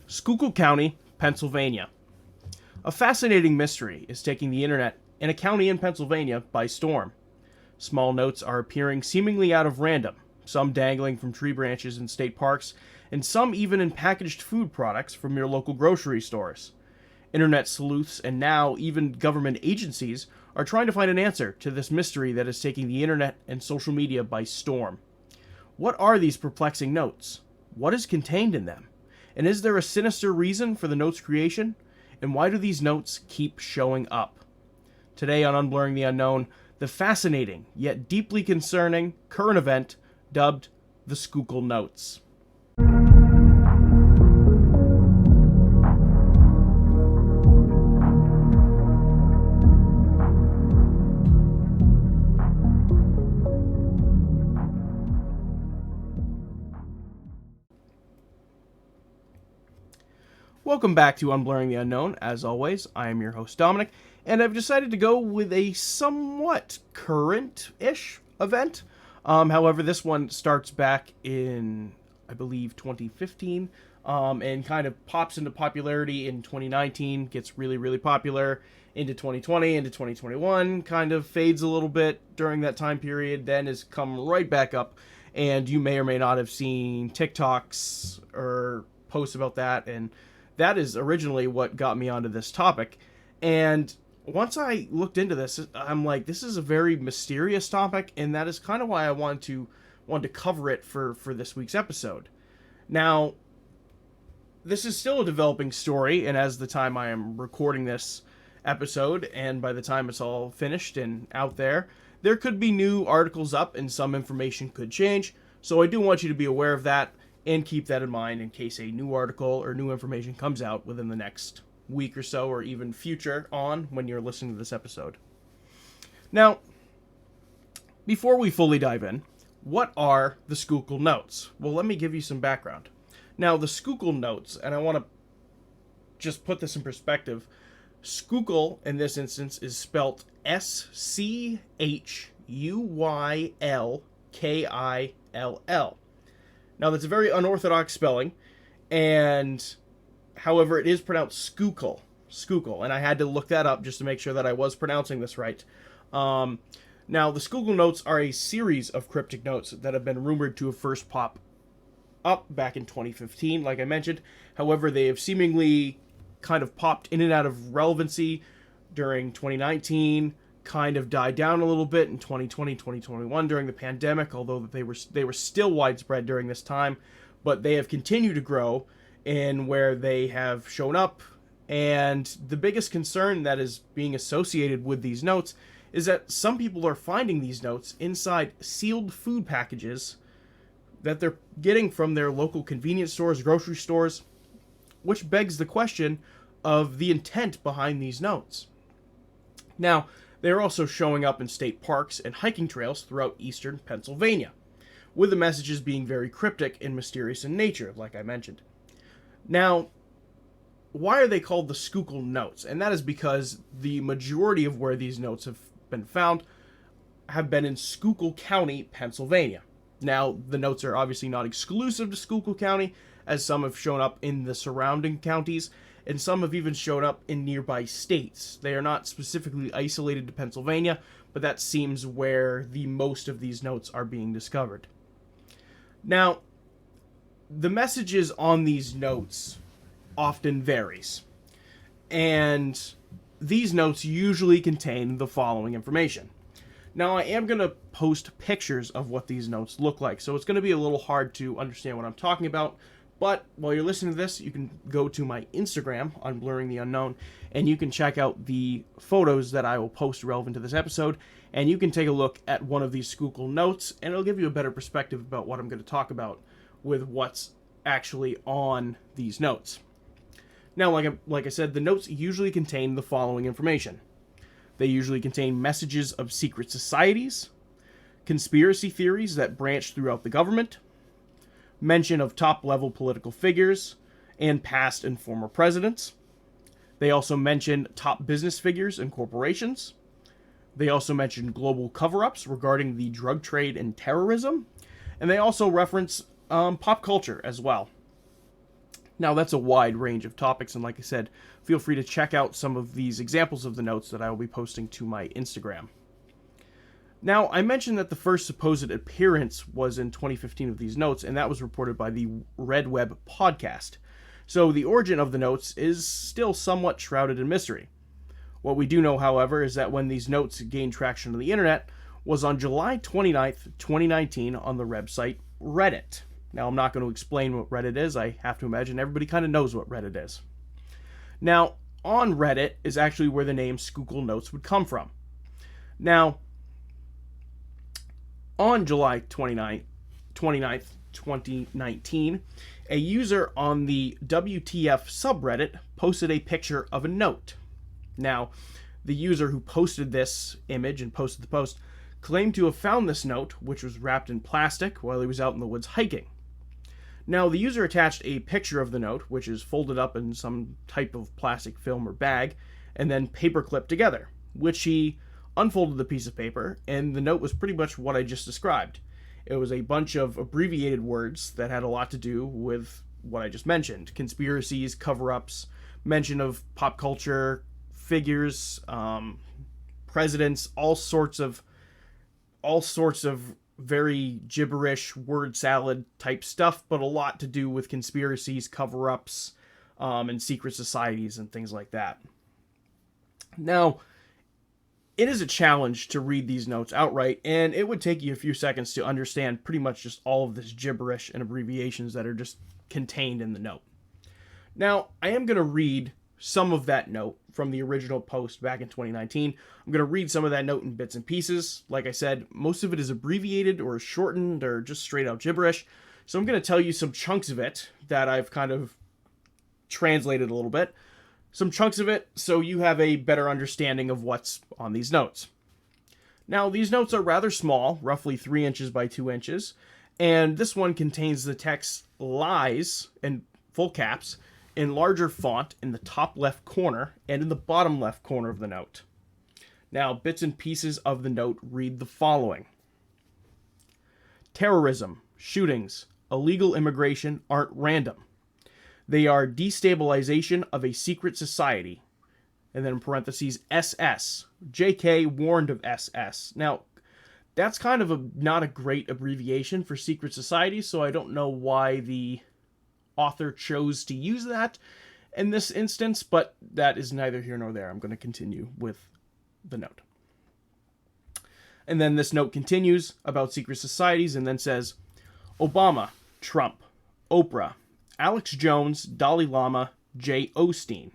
Schuylkill County, Pennsylvania. A fascinating mystery is taking the internet in a county in Pennsylvania by storm. Small notes are appearing seemingly out of random, some dangling from tree branches in state parks, and some even in packaged food products from your local grocery stores. Internet sleuths and now even government agencies are trying to find an answer to this mystery that is taking the internet and social media by storm. What are these perplexing notes? What is contained in them? And is there a sinister reason for the notes' creation? And why do these notes keep showing up? Today on Unblurring the Unknown, the fascinating yet deeply concerning current event dubbed the Schuylkill Notes. Welcome back to Unblurring the Unknown. As always, I am your host, Dominic, and I've decided to go with a somewhat current-ish event. However, this one starts back in, I believe, 2015, and kind of pops into popularity in 2019, gets really, really popular into 2020, into 2021, kind of fades a little bit during that time period, then has come right back up, and you may or may not have seen TikToks or posts about that, and that is originally what got me onto this topic. And once I looked into this, I'm like, this is a very mysterious topic, and that is kind of why I wanted to cover it for this week's episode. Now, this is still a developing story, and as the time I am recording this episode, and by the time it's all finished and out there could be new articles up, and some information could change. So I do want you to be aware of that, and keep that in mind in case a new article or new information comes out within the next week or so, or even future on when you're listening to this episode. Now, before we fully dive in, what are the Schuylkill Notes? Well, let me give you some background. Now, the Schuylkill Notes, and I want to just put this in perspective, Schuylkill in this instance is spelt Schuylkill. Now, that's a very unorthodox spelling, and however, it is pronounced Schuylkill, and I had to look that up just to make sure that I was pronouncing this right. Now, the Schuylkill Notes are a series of cryptic notes that have been rumored to have first popped up back in 2015, like I mentioned. However, they have seemingly kind of popped in and out of relevancy during 2019, kind of died down a little bit in 2020, 2021 during the pandemic, although they were still widespread during this time, but they have continued to grow in where they have shown up. And the biggest concern that is being associated with these notes is that some people are finding these notes inside sealed food packages that they're getting from their local convenience stores, grocery stores, which begs the question of the intent behind these notes. Now, they are also showing up in state parks and hiking trails throughout eastern Pennsylvania, with the messages being very cryptic and mysterious in nature, like I mentioned. Now, why are they called the Schuylkill Notes? And that is because the majority of where these notes have been found have been in Schuylkill County, Pennsylvania. Now, the notes are obviously not exclusive to Schuylkill County, as some have shown up in the surrounding counties, and some have even shown up in nearby states. They are not specifically isolated to Pennsylvania, but that seems where the most of these notes are being discovered. Now, the messages on these notes often varies, and these notes usually contain the following information. Now, I am going to post pictures of what these notes look like, so it's going to be a little hard to understand what I'm talking about. But while you're listening to this, you can go to my Instagram, Unblurring the Unknown, and you can check out the photos that I will post relevant to this episode, and you can take a look at one of these Schuylkill Notes, and it'll give you a better perspective about what I'm going to talk about with what's actually on these notes. Now, like I said, the notes usually contain the following information. They usually contain messages of secret societies, conspiracy theories that branch throughout the government, mention of top-level political figures, and past and former presidents. They also mention top business figures and corporations. They also mention global cover-ups regarding the drug trade and terrorism. And they also reference pop culture as well. Now, that's a wide range of topics, and like I said, feel free to check out some of these examples of the notes that I will be posting to my Instagram. Now, I mentioned that the first supposed appearance was in 2015 of these notes, and that was reported by the Red Web podcast. So the origin of the notes is still somewhat shrouded in mystery. What we do know, however, is that when these notes gained traction on the internet was on July 29th, 2019 on the website Reddit. Now, I'm not going to explain what Reddit is. I have to imagine everybody kind of knows what Reddit is. Now, on Reddit is actually where the name Schuylkill Notes would come from. Now, on July 29th, 2019, a user on the WTF subreddit posted a picture of a note. Now, the user who posted this image and posted the post claimed to have found this note, which was wrapped in plastic, while he was out in the woods hiking. Now, the user attached a picture of the note, which is folded up in some type of plastic film or bag, and then paper clipped together, which he unfolded the piece of paper, and the note was pretty much what I just described. It was a bunch of abbreviated words that had a lot to do with what I just mentioned: conspiracies, cover-ups, mention of pop culture, figures, presidents, all sorts of very gibberish word salad type stuff, but a lot to do with conspiracies, cover-ups, and secret societies and things like that. Now, it is a challenge to read these notes outright, and it would take you a few seconds to understand pretty much just all of this gibberish and abbreviations that are just contained in the note. Now, I am going to read some of that note from the original post back in 2019. I'm going to read some of that note in bits and pieces. Like I said, most of it is abbreviated or shortened or just straight out gibberish. So I'm going to tell you some chunks of it that I've kind of translated a little bit. Some chunks of it so you have a better understanding of what's on these notes. Now, these notes are rather small, roughly 3 inches by 2 inches, and this one contains the text "lies" in full caps in larger font in the top left corner and in the bottom left corner of the note. Now, bits and pieces of the note read the following: terrorism, shootings, illegal immigration aren't random. They are destabilization of a secret society. And then in parentheses, SS. JK warned of SS. Now, that's kind of not a great abbreviation for secret society, so I don't know why the author chose to use that in this instance, but that is neither here nor there. I'm going to continue with the note. And then this note continues about secret societies and then says, Obama, Trump, Oprah, Alex Jones, Dalai Lama, J. Osteen.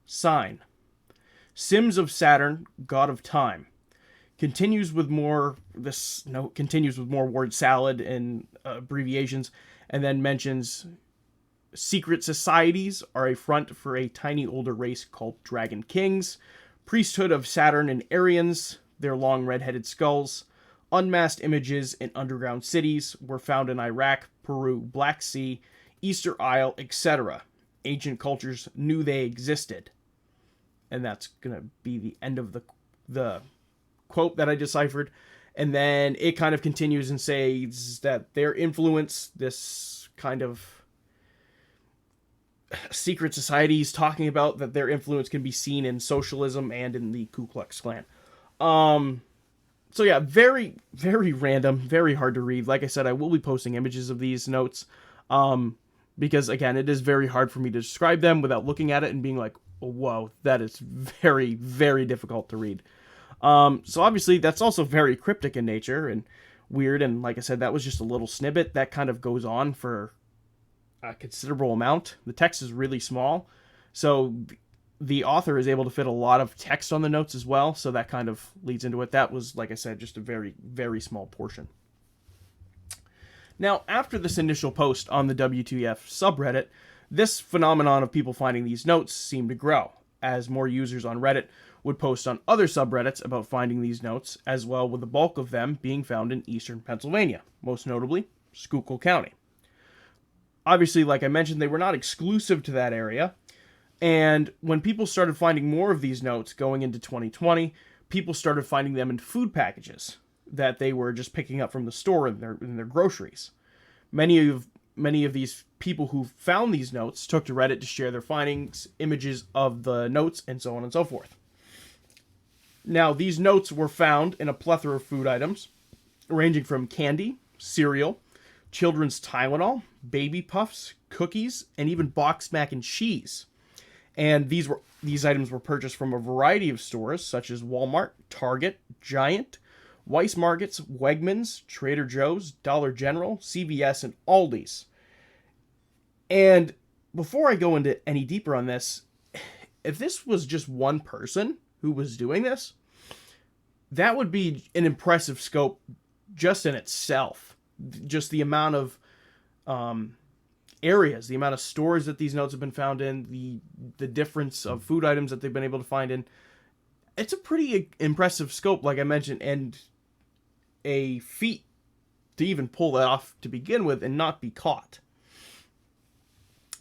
Sign. Sims of Saturn, God of Time. This note continues with more word salad and abbreviations, and then mentions secret societies are a front for a tiny older race called Dragon Kings, priesthood of Saturn and Aryans, their long red-headed skulls, unmasked images in underground cities were found in Iraq, Peru, Black Sea, Easter Isle, etc. Ancient cultures knew they existed. And that's going to be the end of the quote that I deciphered. And then it kind of continues and says that their influence, this kind of secret society he's talking about, that their influence can be seen in socialism and in the Ku Klux Klan. So yeah, very, very random, very hard to read. Like I said, I will be posting images of these notes. Because, again, it is very hard for me to describe them without looking at it and being like, oh, whoa, that is very, very difficult to read. So, obviously, that's also very cryptic in nature and weird. And, like I said, that was just a little snippet. That kind of goes on for a considerable amount. The text is really small. So, the author is able to fit a lot of text on the notes as well. So, that kind of leads into it. That was, like I said, just a very, very small portion. Now, after this initial post on the WTF subreddit, this phenomenon of people finding these notes seemed to grow, as more users on Reddit would post on other subreddits about finding these notes, as well, with the bulk of them being found in eastern Pennsylvania, most notably Schuylkill County. Obviously, like I mentioned, they were not exclusive to that area, and when people started finding more of these notes going into 2020, people started finding them in food packages that they were just picking up from the store in their groceries. Many many of these people who found these notes took to Reddit to share their findings, images of the notes, and so on and so forth. Now, these notes were found in a plethora of food items, ranging from candy, cereal, children's Tylenol, baby puffs, cookies, and even boxed mac and cheese. And these items were purchased from a variety of stores such as Walmart, Target, Giant, Weis Markets, Wegmans, Trader Joe's, Dollar General, CVS, and Aldi's. And before I go into any deeper on this, if this was just one person who was doing this, that would be an impressive scope just in itself. Just the amount of areas, the amount of stores that these notes have been found in, the difference of food items that they've been able to find in. It's a pretty impressive scope, like I mentioned, and a feat to even pull that off to begin with and not be caught.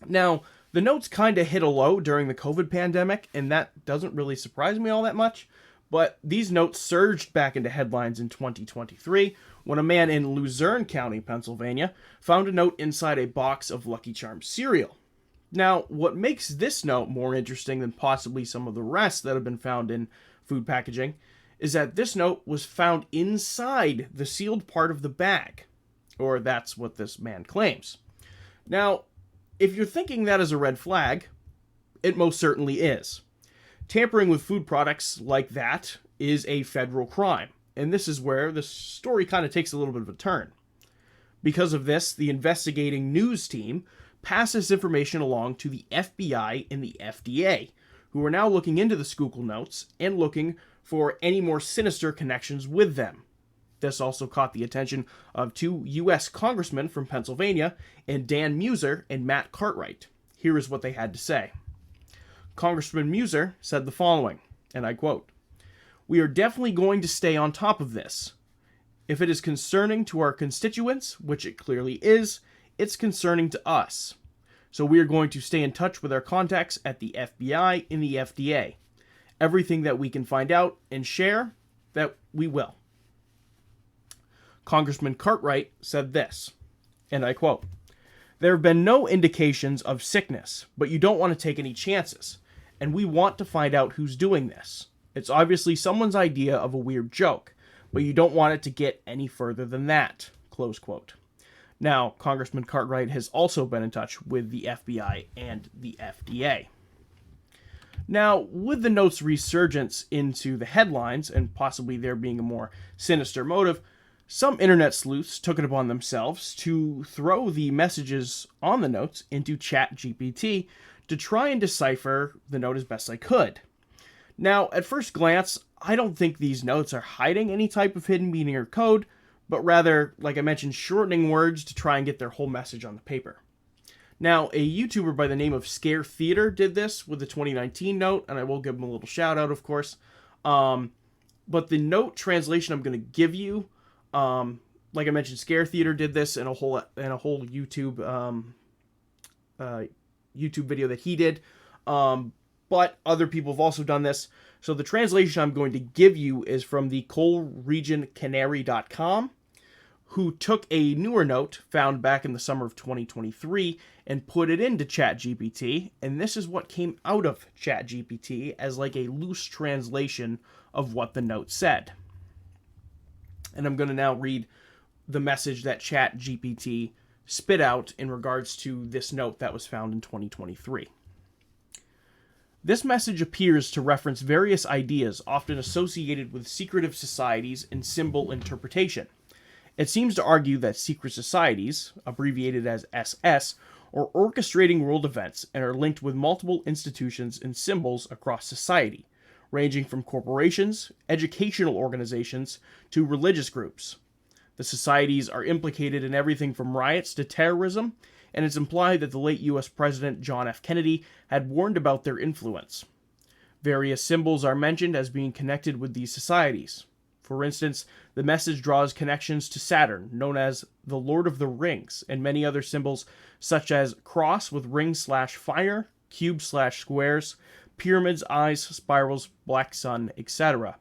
Now, the notes kind of hit a low during the COVID pandemic, and that doesn't really surprise me all that much, but these notes surged back into headlines in 2023 when a man in Luzerne County, Pennsylvania, found a note inside a box of Lucky Charms cereal. Now, what makes this note more interesting than possibly some of the rest that have been found in food packaging is that this note was found inside the sealed part of the bag, or that's what this man claims. Now, if you're thinking that is a red flag, it most certainly is. Tampering with food products like that is a federal crime, and this is where the story kind of takes a little bit of a turn. Because of this, the investigating news team passed this information along to the FBI and the FDA, who are now looking into the Schuylkill Notes and looking for any more sinister connections with them. This also caught the attention of two U.S. congressmen from Pennsylvania, and Dan Muser and Matt Cartwright. Here is what they had to say. Congressman Muser said the following, and I quote, "We are definitely going to stay on top of this. If it is concerning to our constituents, which it clearly is, it's concerning to us. So we are going to stay in touch with our contacts at the FBI and the FDA. Everything that we can find out and share, that we will." Congressman Cartwright said this, and I quote, "There have been no indications of sickness, but you don't want to take any chances, and we want to find out who's doing this. It's obviously someone's idea of a weird joke, but you don't want it to get any further than that," close quote. Now, Congressman Cartwright has also been in touch with the FBI and the FDA. Now, with the note's resurgence into the headlines, and possibly there being a more sinister motive, some internet sleuths took it upon themselves to throw the messages on the notes into ChatGPT to try and decipher the note as best I could. Now, at first glance, I don't think these notes are hiding any type of hidden meaning or code, but rather, like I mentioned, shortening words to try and get their whole message on the paper. Now, a YouTuber by the name of Scare Theater did this with the 2019 note, and I will give him a little shout out, of course. But the note translation I'm going to give you, like I mentioned, Scare Theater did this in a whole YouTube YouTube video that he did. But other people have also done this. So the translation I'm going to give you is from the coalregioncanary.com, who took a newer note found back in the summer of 2023 and put it into ChatGPT, and this is what came out of ChatGPT as like a loose translation of what the note said. And I'm going to now read the message that ChatGPT spit out in regards to this note that was found in 2023. This message appears to reference various ideas often associated with secretive societies and symbol interpretation. It seems to argue that secret societies, abbreviated as SS, are orchestrating world events and are linked with multiple institutions and symbols across society, ranging from corporations, educational organizations, to religious groups. The societies are implicated in everything from riots to terrorism, and it's implied that the late U.S. President John F. Kennedy had warned about their influence. Various symbols are mentioned as being connected with these societies. For instance, the message draws connections to Saturn, known as the Lord of the Rings, and many other symbols such as cross with ring/fire, cube/squares, pyramids, eyes, spirals, black sun, etc.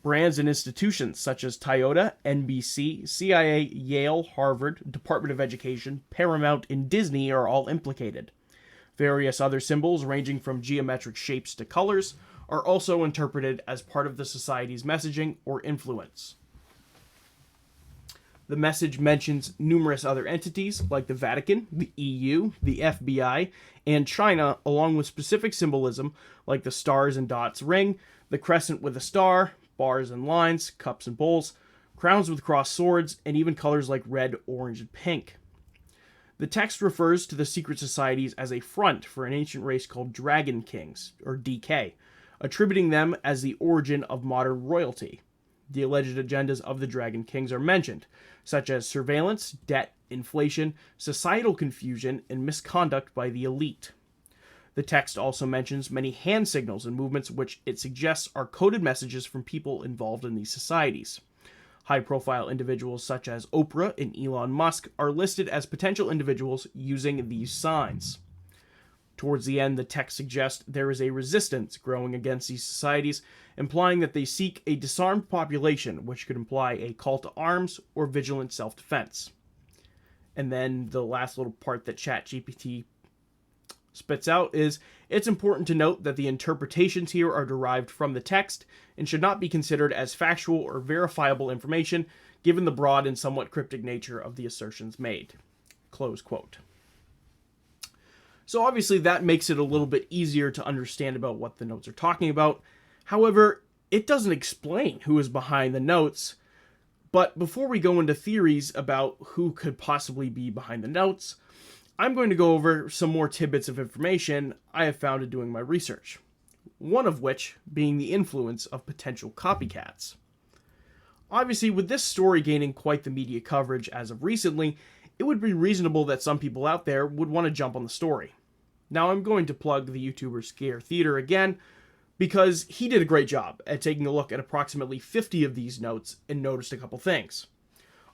Brands and institutions such as Toyota, NBC, CIA, Yale, Harvard, Department of Education, Paramount, and Disney are all implicated. Various other symbols, ranging from geometric shapes to colors, are also interpreted as part of the society's messaging or influence. The message mentions numerous other entities like the Vatican, the EU, the FBI, and China, along with specific symbolism like the stars and dots ring, the crescent with a star, bars and lines, cups and bowls, crowns with crossed swords, and even colors like red, orange, and pink. The text refers to the secret societies as a front for an ancient race called Dragon Kings, or DK, attributing them as the origin of modern royalty. The alleged agendas of the Dragon Kings are mentioned, such as surveillance, debt, inflation, societal confusion, and misconduct by the elite. The text also mentions many hand signals and movements which it suggests are coded messages from people involved in these societies. High-profile individuals such as Oprah and Elon Musk are listed as potential individuals using these signs. Towards the end, the text suggests there is a resistance growing against these societies, implying that they seek a disarmed population, which could imply a call to arms or vigilant self-defense. And then the last little part that ChatGPT spits out is, it's important to note that the interpretations here are derived from the text and should not be considered as factual or verifiable information, given the broad and somewhat cryptic nature of the assertions made. Close quote. So obviously that makes it a little bit easier to understand about what the notes are talking about. However, it doesn't explain who is behind the notes. But before we go into theories about who could possibly be behind the notes, I'm going to go over some more tidbits of information I have found in doing my research. One of which being the influence of potential copycats. Obviously, with this story gaining quite the media coverage as of recently, it would be reasonable that some people out there would want to jump on the story. Now I'm going to plug the YouTuber Scare Theater again, because he did a great job at taking a look at approximately 50 of these notes and noticed a couple things.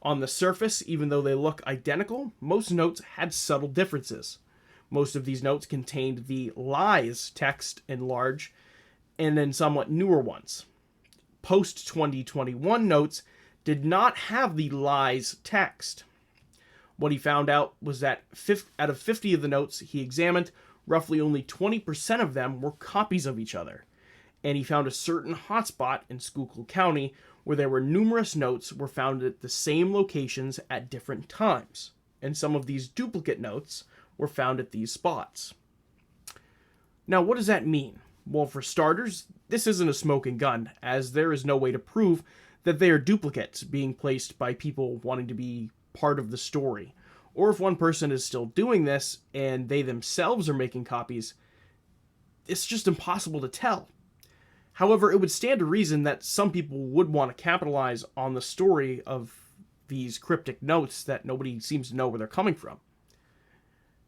On the surface, even though they look identical, most notes had subtle differences. Most of these notes contained the lies text in large, and then somewhat newer ones. Post-2021 notes did not have the lies text. What he found out was that out of 50 of the notes he examined, roughly only 20% of them were copies of each other. And he found a certain hotspot in Schuylkill County where there were numerous notes were found at the same locations at different times. And some of these duplicate notes were found at these spots. Now, what does that mean? Well, for starters, this isn't a smoking gun, as there is no way to prove that they are duplicates being placed by people wanting to be part of the story. Or if one person is still doing this and they themselves are making copies, it's just impossible to tell. However, it would stand to reason that some people would want to capitalize on the story of these cryptic notes that nobody seems to know where they're coming from.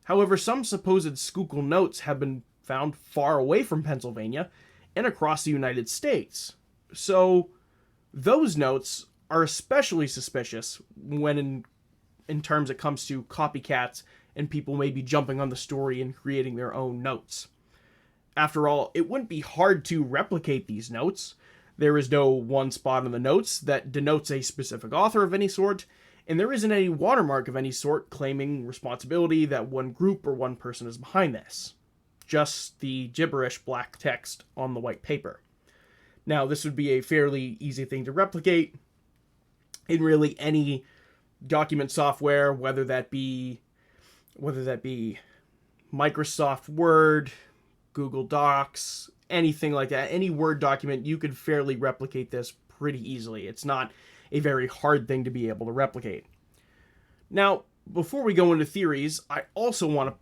However, some supposed Schuylkill notes have been found far away from Pennsylvania and across the United States. So those notes are especially suspicious when in terms it comes to copycats and people maybe jumping on the story and creating their own notes. After all, it wouldn't be hard to replicate these notes. There is no one spot on the notes that denotes a specific author of any sort, and there isn't any watermark of any sort claiming responsibility that one group or one person is behind this. Just the gibberish black text on the white paper. Now, this would be a fairly easy thing to replicate in really any document software, whether that be Microsoft Word, Google Docs, anything like that. Any Word document, you could fairly replicate this pretty easily. It's not a very hard thing to be able to replicate. Now, before we go into theories, I also want to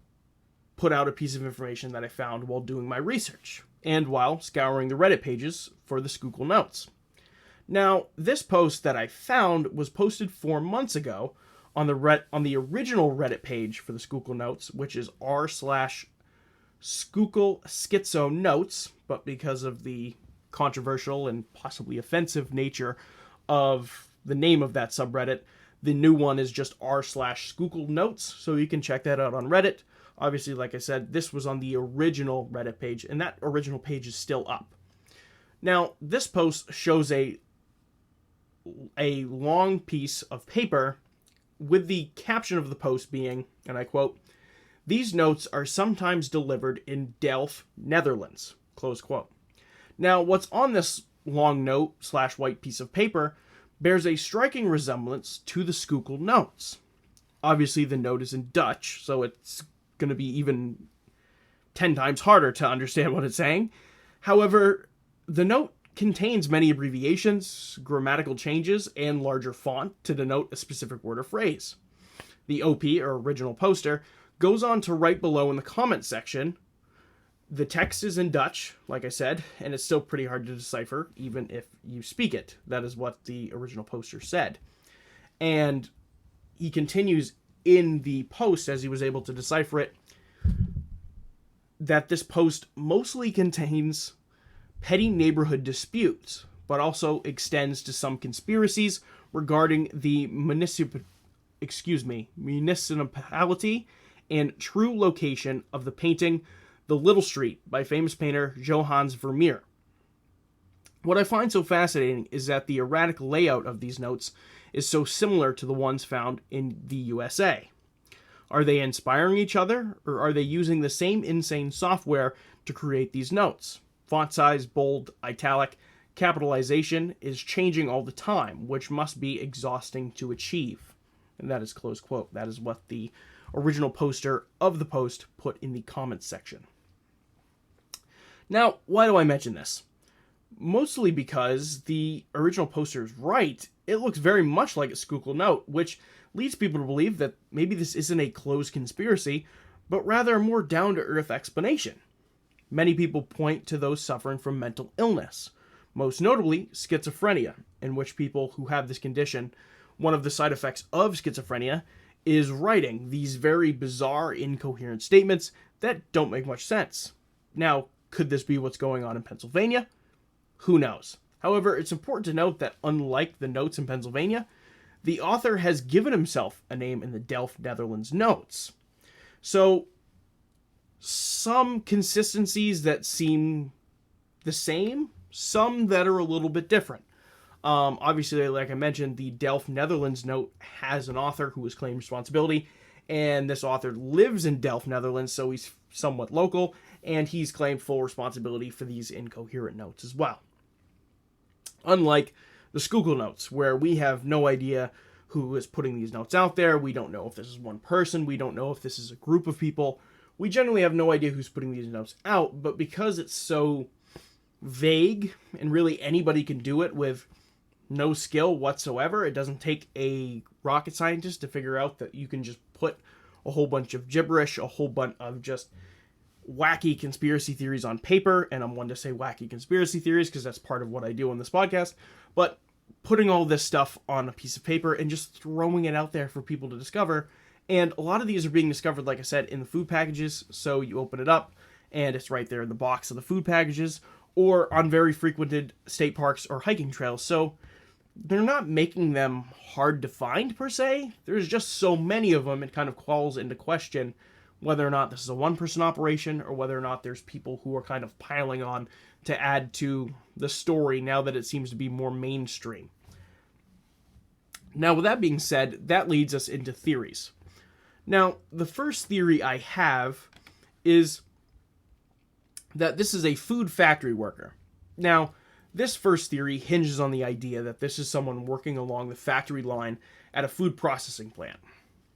put out a piece of information that I found while doing my research and while scouring the Reddit pages for the Schuylkill Notes. Now, this post that I found was posted 4 months ago on the original Reddit page for the Schuylkill Notes, which is r/Schuylkill Schizo Notes, but because of the controversial and possibly offensive nature of the name of that subreddit, the new one is just r/Schuylkill Notes, so you can check that out on Reddit. Obviously, like I said, this was on the original Reddit page, and that original page is still up. Now, this post shows a a long piece of paper with the caption of the post being, and I quote, "These notes are sometimes delivered in Delft, Netherlands," close quote. Now, what's on this long note / white piece of paper bears a striking resemblance to the Schuylkill Notes. Obviously, the note is in Dutch, so it's going to be even 10 times harder to understand what it's saying. However, the note contains many abbreviations, grammatical changes, and larger font to denote a specific word or phrase. The OP, or original poster, goes on to write below in the comment section. The text is in Dutch, like I said, and it's still pretty hard to decipher, even if you speak it. That is what the original poster said. And he continues in the post, as he was able to decipher it, that this post mostly contains petty neighborhood disputes, but also extends to some conspiracies regarding the municipality and true location of the painting The Little Street by famous painter Johannes Vermeer. What I find so fascinating is that the erratic layout of these notes is so similar to the ones found in the USA. Are they inspiring each other, or are they using the same insane software to create these notes? Font size, bold, italic, capitalization is changing all the time, which must be exhausting to achieve. And that is close quote. That is what the original poster of the post put in the comments section. Now, why do I mention this? Mostly because the original poster is right. It looks very much like a Schuylkill note, which leads people to believe that maybe this isn't a closed conspiracy, but rather a more down-to-earth explanation. Many people point to those suffering from mental illness, most notably schizophrenia, in which people who have this condition, one of the side effects of schizophrenia is writing these very bizarre, incoherent statements that don't make much sense. Now, could this be what's going on in Pennsylvania? Who knows? However, it's important to note that unlike the notes in Pennsylvania, the author has given himself a name in the Delft, Netherlands notes. So, some consistencies that seem the same, some that are a little bit different. Obviously, like I mentioned, the Delft, Netherlands note has an author who has claimed responsibility, and this author lives in Delft, Netherlands, so he's somewhat local, and he's claimed full responsibility for these incoherent notes as well. Unlike the Schuylkill Notes, where we have no idea who is putting these notes out there, we don't know if this is one person, we don't know if this is a group of people, we generally have no idea who's putting these notes out, but because it's so vague, and really anybody can do it with no skill whatsoever, it doesn't take a rocket scientist to figure out that you can just put a whole bunch of gibberish, a whole bunch of just wacky conspiracy theories on paper, and I'm one to say wacky conspiracy theories because that's part of what I do on this podcast, but putting all this stuff on a piece of paper and just throwing it out there for people to discover. And a lot of these are being discovered, like I said, in the food packages, so you open it up and it's right there in the box of the food packages, or on very frequented state parks or hiking trails. So they're not making them hard to find per se. There's just so many of them, it kind of calls into question whether or not this is a one-person operation, or whether or not there's people who are kind of piling on to add to the story now that it seems to be more mainstream. Now, with that being said, that leads us into theories. Now, the first theory I have is that this is a food factory worker. Now, this first theory hinges on the idea that this is someone working along the factory line at a food processing plant.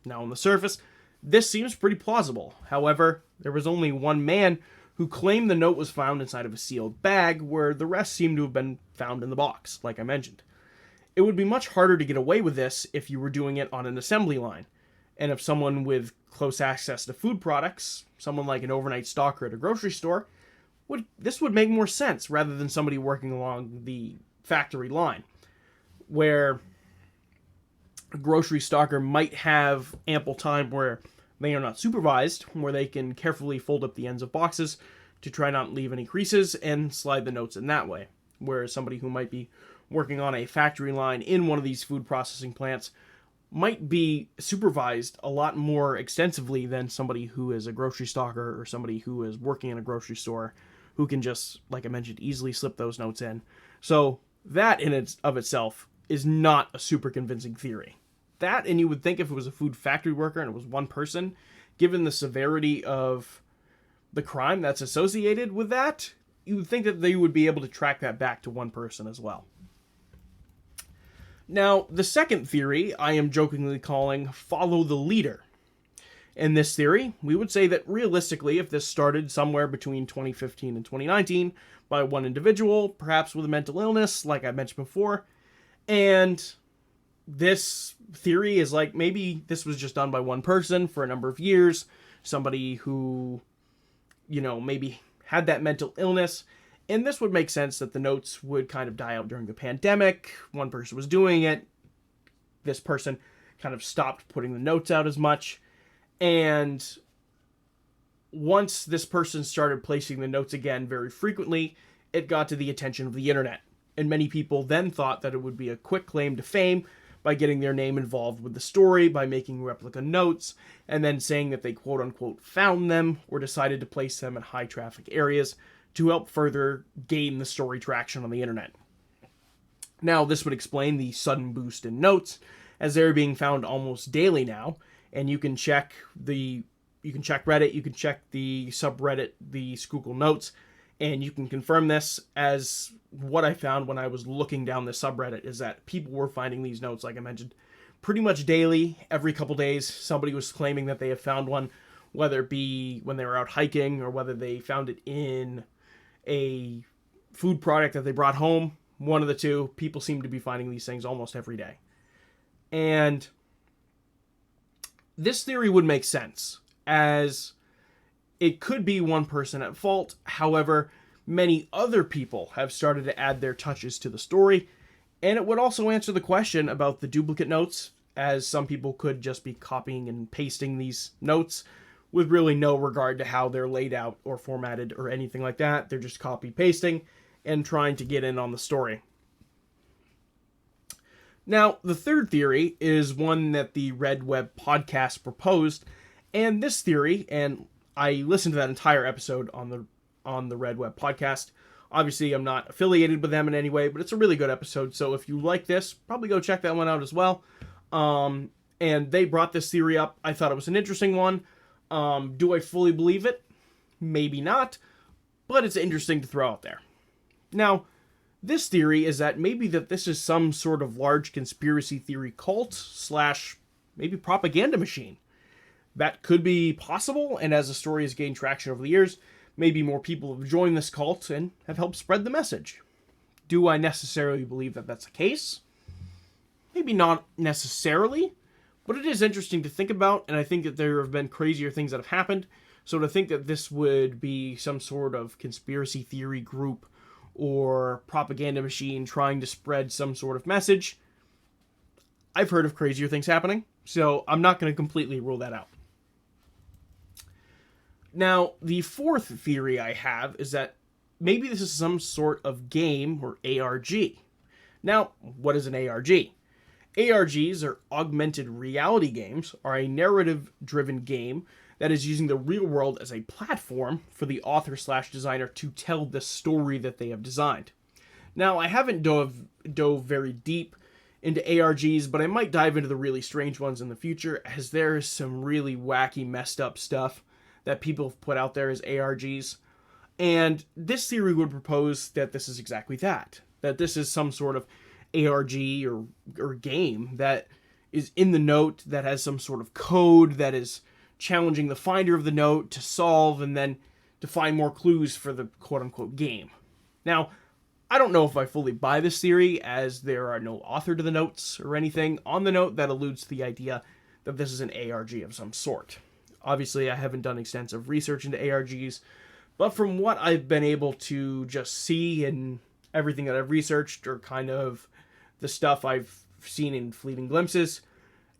Now, on the surface, this seems pretty plausible. However, there was only one man who claimed the note was found inside of a sealed bag, where the rest seem to have been found in the box, like I mentioned. It would be much harder to get away with this if you were doing it on an assembly line. And if someone with close access to food products, someone like an overnight stalker at a grocery store, this would make more sense rather than somebody working along the factory line, where a grocery stalker might have ample time where they are not supervised, where they can carefully fold up the ends of boxes to try not to leave any creases and slide the notes in that way. Whereas somebody who might be working on a factory line in one of these food processing plants might be supervised a lot more extensively than somebody who is a grocery stalker or somebody who is working in a grocery store, who can just, like I mentioned, easily slip those notes in. So that in of itself is not a super convincing theory. That, and you would think if it was a food factory worker and it was one person, given the severity of the crime that's associated with that, you would think that they would be able to track that back to one person as well. Now, the second theory I am jokingly calling follow the leader. In this theory, we would say that realistically, if this started somewhere between 2015 and 2019 by one individual, perhaps with a mental illness, like I mentioned before, and this theory is like maybe this was just done by one person for a number of years, somebody who, maybe had that mental illness, and this would make sense that the notes would kind of die out during the pandemic. One person was doing it. This person kind of stopped putting the notes out as much. And once this person started placing the notes again very frequently, it got to the attention of the internet. And many people then thought that it would be a quick claim to fame by getting their name involved with the story, by making replica notes, and then saying that they quote-unquote found them or decided to place them in high-traffic areas to help further gain the story traction on the internet. Now, this would explain the sudden boost in notes, as they're being found almost daily now, and you can check Reddit, you can check the subreddit, the Schuylkill Notes, and you can confirm this, as what I found when I was looking down the subreddit is that people were finding these notes, like I mentioned, pretty much daily. Every couple days, somebody was claiming that they have found one, whether it be when they were out hiking or whether they found it in a food product that they brought home. One of the two. People seem to be finding these things almost every day. And this theory would make sense, as it could be one person at fault. However, many other people have started to add their touches to the story, and it would also answer the question about the duplicate notes, as some people could just be copying and pasting these notes with really no regard to how they're laid out or formatted or anything like that. They're just copy-pasting and trying to get in on the story. Now, the third theory is one that the Red Web podcast proposed, and this theory, and I listened to that entire episode on the Red Web podcast. Obviously, I'm not affiliated with them in any way, but it's a really good episode, so if you like this, probably go check that one out as well. And they brought this theory up. I thought it was an interesting one. Do I fully believe it? Maybe not, but it's interesting to throw out there. Now, this theory is that maybe that this is some sort of large conspiracy theory cult / maybe propaganda machine. That could be possible, and as the story has gained traction over the years, maybe more people have joined this cult and have helped spread the message. Do I necessarily believe that that's the case? Maybe not necessarily, but it is interesting to think about, and I think that there have been crazier things that have happened, so to think that this would be some sort of conspiracy theory group or propaganda machine trying to spread some sort of message, I've heard of crazier things happening, so I'm not going to completely rule that out. Now, the fourth theory I have is that maybe this is some sort of game or ARG. Now, what is an ARG? ARGs, or augmented reality games, are a narrative-driven game that is using the real world as a platform for the author / designer to tell the story that they have designed. Now, I haven't dove very deep into ARGs, but I might dive into the really strange ones in the future, as there is some really wacky, messed up stuff that people have put out there as ARGs. And this theory would propose that this is exactly that this is some sort of ARG or game that is in the note, that has some sort of code that is challenging the finder of the note to solve and then to find more clues for the quote-unquote game. Now, I don't know if I fully buy this theory, as there are no author to the notes or anything on the note that alludes to the idea that this is an ARG of some sort. Obviously, I haven't done extensive research into ARGs, but from what I've been able to just see and everything that I've researched, or kind of the stuff I've seen in fleeting glimpses,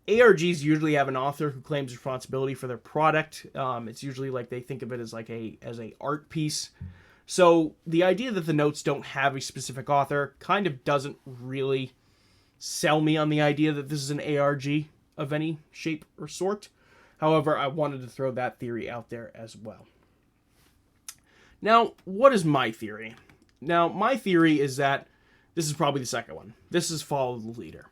ARGs usually have an author who claims responsibility for their product. It's usually like they think of it as like as a art piece. So the idea that the notes don't have a specific author kind of doesn't really sell me on the idea that this is an ARG of any shape or sort. However, I wanted to throw that theory out there as well. Now, what is my theory? Now, my theory is that This is probably the second one. This is follow the leader.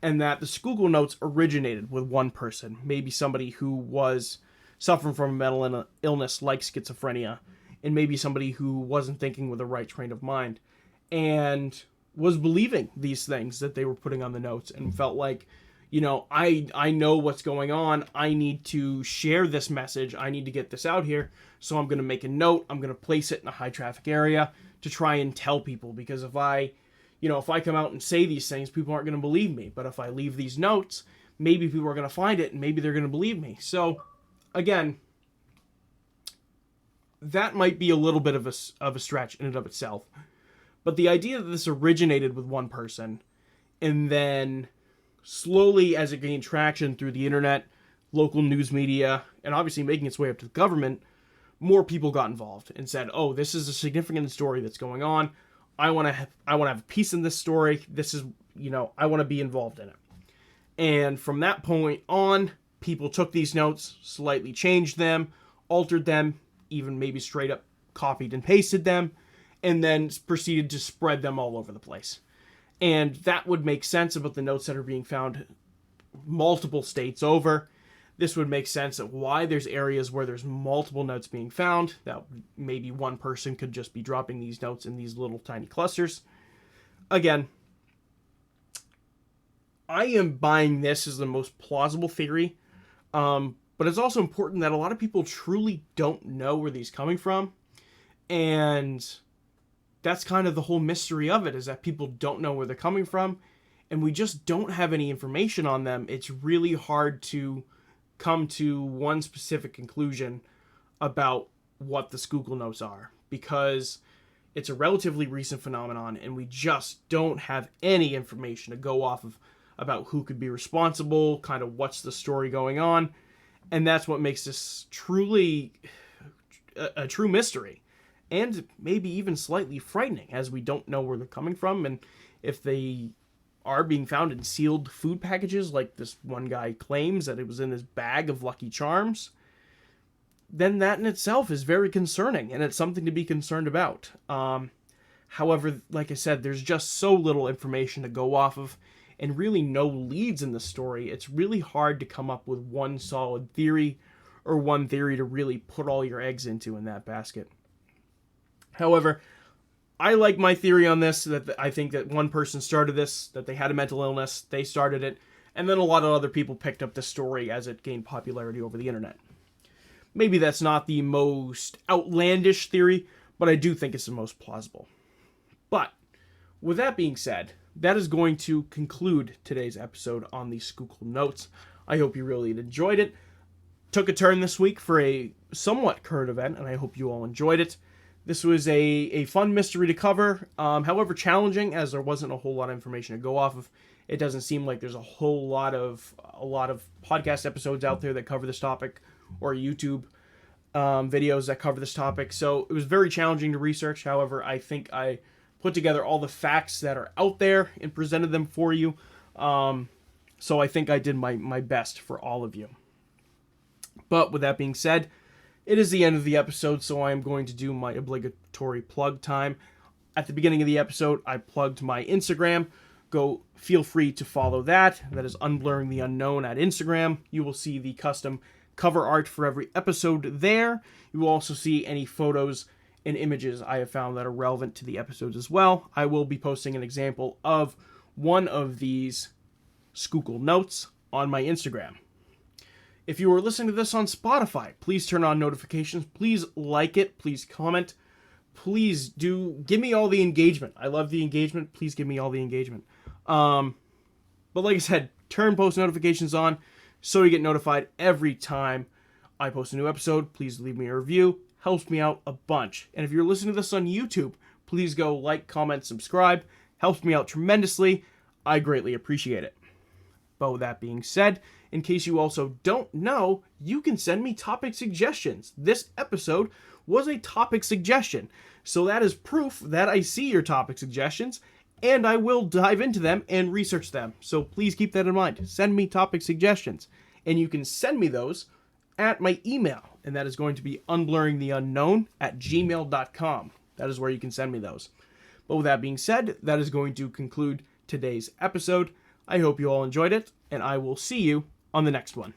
And that the Schuylkill Notes originated with one person, maybe somebody who was suffering from a mental illness like schizophrenia, and maybe somebody who wasn't thinking with the right train of mind, and was believing these things that they were putting on the notes, and felt like, I know what's going on. I need to share this message. I need to get this out here. So I'm going to make a note. I'm going to place it in a high traffic area to try and tell people, because if I come out and say these things, people aren't going to believe me. But if I leave these notes, maybe people are going to find it and maybe they're going to believe me. So again, that might be a little bit of a stretch in and of itself. But the idea that this originated with one person, and then slowly, as it gained traction through the internet, local news media, and obviously making its way up to the government, more people got involved and said, "Oh, this is a significant story that's going on. I want to have a piece in this story. This is, I want to be involved in it." And from that point on, people took these notes, slightly changed them, altered them, even maybe straight up copied and pasted them, and then proceeded to spread them all over the place. And that would make sense about the notes that are being found multiple states over. This would make sense of why there's areas where there's multiple notes being found, that maybe one person could just be dropping these notes in these little tiny clusters. Again, I am buying this as the most plausible theory, but it's also important that a lot of people truly don't know where these are coming from, and that's kind of the whole mystery of it, is that people don't know where they're coming from, and we just don't have any information on them. It's really hard to come to one specific conclusion about what the Schuylkill Notes are, because it's a relatively recent phenomenon, and we just don't have any information to go off of about who could be responsible, kind of what's the story going on, and that's what makes this truly a true mystery. And maybe even slightly frightening, as we don't know where they're coming from, and if they are being found in sealed food packages, like this one guy claims that it was in his bag of Lucky Charms, then that in itself is very concerning, and it's something to be concerned about. However, like I said, there's just so little information to go off of, and really no leads in the story. It's really hard to come up with one solid theory, or one theory to really put all your eggs into in that basket. However, I like my theory on this, that I think that one person started this, that they had a mental illness, they started it, and then a lot of other people picked up the story as it gained popularity over the internet. Maybe that's not the most outlandish theory, but I do think it's the most plausible. But, with that being said, that is going to conclude today's episode on the Schuylkill Notes. I hope you really enjoyed it. Took a turn this week for a somewhat current event, and I hope you all enjoyed it. This was a fun mystery to cover, however challenging, as there wasn't a whole lot of information to go off of. It doesn't seem like there's a whole lot of podcast episodes out there that cover this topic, or YouTube videos that cover this topic. So it was very challenging to research. However, I think I put together all the facts that are out there and presented them for you. So I think I did my best for all of you. But with that being said, it is the end of the episode, so I am going to do my obligatory plug time. At the beginning of the episode, I plugged my Instagram. Go feel free to follow that. That is Unblurring the Unknown at Instagram. You will see the custom cover art for every episode there. You will also see any photos and images I have found that are relevant to the episodes as well. I will be posting an example of one of these Schuylkill Notes on my Instagram. If you are listening to this on Spotify, please turn on notifications. Please like it. Please comment. Please do give me all the engagement. I love the engagement. Please give me all the engagement. But like I said, turn post notifications on so you get notified every time I post a new episode. Please leave me a review. Helps me out a bunch. And if you're listening to this on YouTube, please go like, comment, subscribe. Helps me out tremendously. I greatly appreciate it. But with that being said, in case you also don't know, you can send me topic suggestions. This episode was a topic suggestion. So that is proof that I see your topic suggestions, and I will dive into them and research them. So please keep that in mind. Send me topic suggestions. And you can send me those at my email, and that is going to be unblurringtheunknown@gmail.com. That is where you can send me those. But with that being said, that is going to conclude today's episode. I hope you all enjoyed it, and I will see you on the next one.